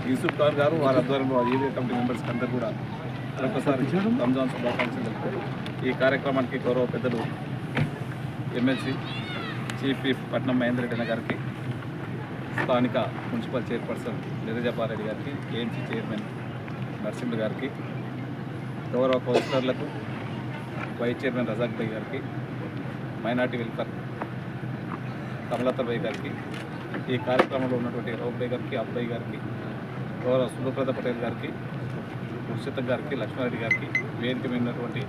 యూసుఫ్ ఖాన్ గారు వారి ఆధ్వర్యంలో ఏరియా కమిటీ మెంబర్స్కి అందరూ కూడా మరొకసారి రంజాన్ శుభాకాంక్షలు తెలుపుతూ ఈ కార్యక్రమానికి గౌరవ పెద్దలు ఎమ్మెల్సీ చీఫ్ విప్ పట్నం మహేందర్ రెడ్డి గారికి, స్థానిక మున్సిపల్ చైర్పర్సన్ నిరజపారెడ్డి గారికి, ఏఎంసీ చైర్మన్ నరసింహ గారికి, గౌరవ కౌన్సిలర్లకు, వైస్ చైర్మన్ రజాక్ భాయ్ గారికి, మైనార్టీ వెల్ఫేర్ కమలత భాయ్ గారికి, ఈ కార్యక్రమంలో ఉన్నటువంటి రౌఫ్ భాయ్ గారికి, అబ్బాయి గారికి, గౌరవ సుభప్రద పటేల్ గారికి, ముర్షిద్ గారికి, లక్ష్మారెడ్డి గారికి, వేదిక మీద ఉన్నటువంటి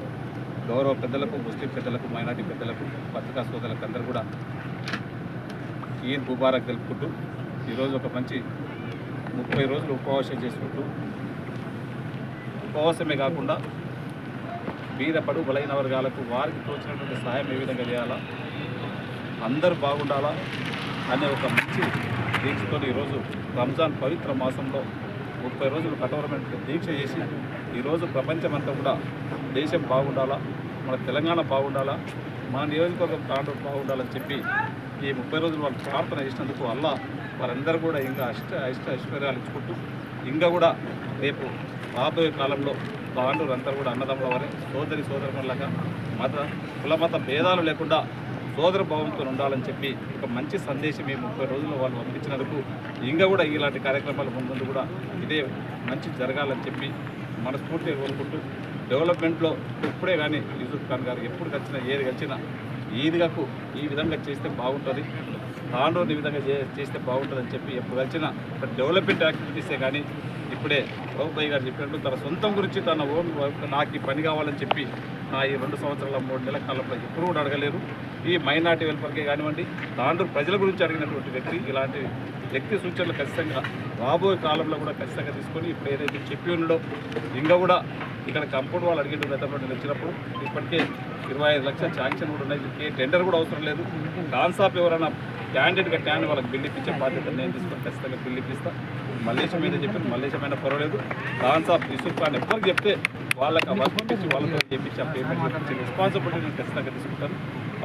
గౌరవ పెద్దలకు, ముస్లిం పెద్దలకు, మైనార్టీ పెద్దలకు, పత్రికా సోదరులకు అందరూ కూడా ఈద్ ముబారక్ తెలుపుకుంటూ ఈరోజు ఒక మంచి 30 రోజులు ఉపవాసం చేసుకుంటూ, ఉపవాసమే కాకుండా బీదపడు బలైన వర్గాలకు వారికి తోచినటువంటి సహాయం ఏ విధంగా చేయాలా, అందరూ బాగుండాలా అనే ఒక మంచి దీక్షతో ఈరోజు రంజాన్ పవిత్ర మాసంలో 30 రోజులు కఠోరమైన దీక్ష చేసి ఈరోజు ప్రపంచమంతా కూడా దేశం బాగుండాలా, మన తెలంగాణ బాగుండాలా, మన నియోజకవర్గం తాండూరు బాగుండాలని చెప్పి ఈ 30 రోజులు వాళ్ళు ప్రార్థన చేసినందుకు అల్లా వారందరూ కూడా ఇంకా ఐశ్వర్యాలు ఇచ్చుకుంటూ ఇంకా కూడా రేపు రాబోయే కాలంలో తాండూరు అందరూ కూడా అన్నదమ్ముల వారే సోదరులాగా కులమత భేదాలు లేకుండా సోదర భావంతో ఉండాలని చెప్పి ఒక మంచి సందేశం ఈ 30 రోజుల్లో వాళ్ళు పంపించినందుకు ఇంకా కూడా ఇలాంటి కార్యక్రమాలు ముందు కూడా ఇదే మంచి జరగాలని చెప్పి మనస్ఫూర్తిగా కోరుకుంటూ, డెవలప్మెంట్లో ఎప్పుడే కానీ యూసుఫ్ ఖాన్ గారు ఎప్పుడు కలిసినా ఏది కలిసినా ఈద్గాకు ఈ విధంగా చేస్తే బాగుంటుంది, తాండూరుని ఈ విధంగా చేస్తే బాగుంటుందని చెప్పి ఎప్పుడు కలిసినా ఒక డెవలప్మెంట్ యాక్టివిటీసే కానీ ఇప్పుడే రౌఫ్ భాయ్ గారు చెప్పినట్టు తన సొంతం గురించి తన ఓన్ నాకు ఈ పని కావాలని చెప్పి నా ఈ 2 సంవత్సరాల 3 నెలల కాలంలో ఎప్పుడు కూడా అడగలేరు. ఈ మైనార్టీ వెల్ఫేర్కే కానివ్వండి, తాండూరు ప్రజల గురించి అడిగినటువంటి వ్యక్తి, ఇలాంటి వ్యక్తి సూచనలు ఖచ్చితంగా రాబోయే కాలంలో కూడా ఖచ్చితంగా తీసుకొని ఇప్పుడు ఏదైతే చెప్పి ఉన్నాడో ఇంకా కూడా ఇక్కడ కంపౌండ్ వాళ్ళు అడిగిన గతంలో నేను వచ్చినప్పుడు ఇప్పటికే 25 లక్షల శాంక్షన్ కూడా ఉన్నాయి. ఇంకే టెండర్ కూడా అవసరం లేదు. కాన్సాప్ ఎవరైనా క్యాండిడేట్గా ట్యాన్ వాళ్ళకి బిల్లు ఇప్పించే బాధ్యత నేను తీసుకొని ఖచ్చితంగా బిల్లు ఇప్పిస్తా. మల్లేశం మీద చెప్పిన మల్లేశమైనా పర్వాలేదు, కాన్సాప్ యూసుఫ్ ఖాన్ ఎవరికి చెప్తే వాళ్ళకి ఆ వర్క్ ఇప్పించి వాళ్ళతో చేయించి ఆ పేమెంట్ ఇప్పించి రెస్పాన్సిబిలిటీ నేను ఖచ్చితంగా తీసుకుంటాను.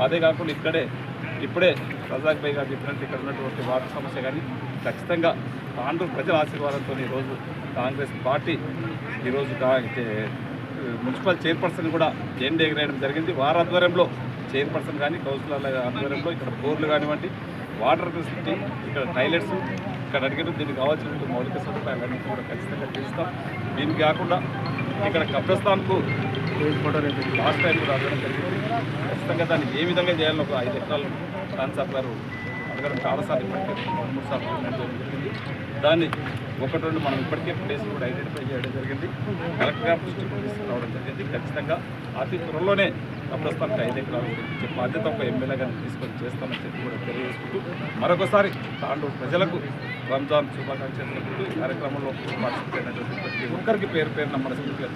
అదే కాకుండా ఇప్పుడే రజాక్ భాయ్ గారు చెప్పినట్టు ఇక్కడ ఉన్నటువంటి వాటర్ సమస్య కానీ ఖచ్చితంగా తాండూరు ప్రజల ఆశీర్వాదంతో ఈరోజు కాంగ్రెస్ పార్టీ ఈరోజు మున్సిపల్ చైర్పర్సన్ కూడా జెండా ఎగరేయడం జరిగింది. వారి ఆధ్వర్యంలో చైర్పర్సన్ కానీ కౌన్సిలర్ల ఆధ్వర్యంలో ఇక్కడ బోర్లు కానివ్వండి, వాటర్ ఫెసిలిటీ, ఇక్కడ టాయిలెట్స్, ఇక్కడ అడిగిన దీనికి కావాల్సిన మౌలిక సదుపాయాలన్నీ కూడా ఖచ్చితంగా చేస్తాం. దీనికి కాకుండా ఇక్కడ కబ్రస్థాన్కు లాస్ట్ టైం కూడా అడగడం జరిగింది. ఖచ్చితంగా దాన్ని ఏ విధంగా చేయాలని ఒక 5 ఎకరాలు కాన్సాప్ గారు అడగడం చాలాసార్లు ఇప్పటికే 2-3 సార్లు జరిగింది. దాన్ని 1-2 మనం ఇప్పటికే ప్లేస్ కూడా ఐడెంటిఫై చేయడం జరిగింది. కలెక్టర్ గారు దృష్టికి తీసుకురావడం జరిగింది. ఖచ్చితంగా అతి త్వరలోనే కబ్రస్థాన్కి 5 ఎకరాలు ఇచ్చే బాధ్యత ఒక ఎమ్మెల్యేగా తీసుకొని చేస్తామని చెప్పి కూడా తెలియజేసుకుంటూ మరొకసారి తాండూరు ప్రజలకు రంజాన్ శుభాకాంక్షలు తెలుపుతూ ఈ కార్యక్రమంలో పార్టిసిపేట్ అయినటువంటి ప్రతి ఒక్కరికి పేరు పేరున మనస్ఫూర్తిగా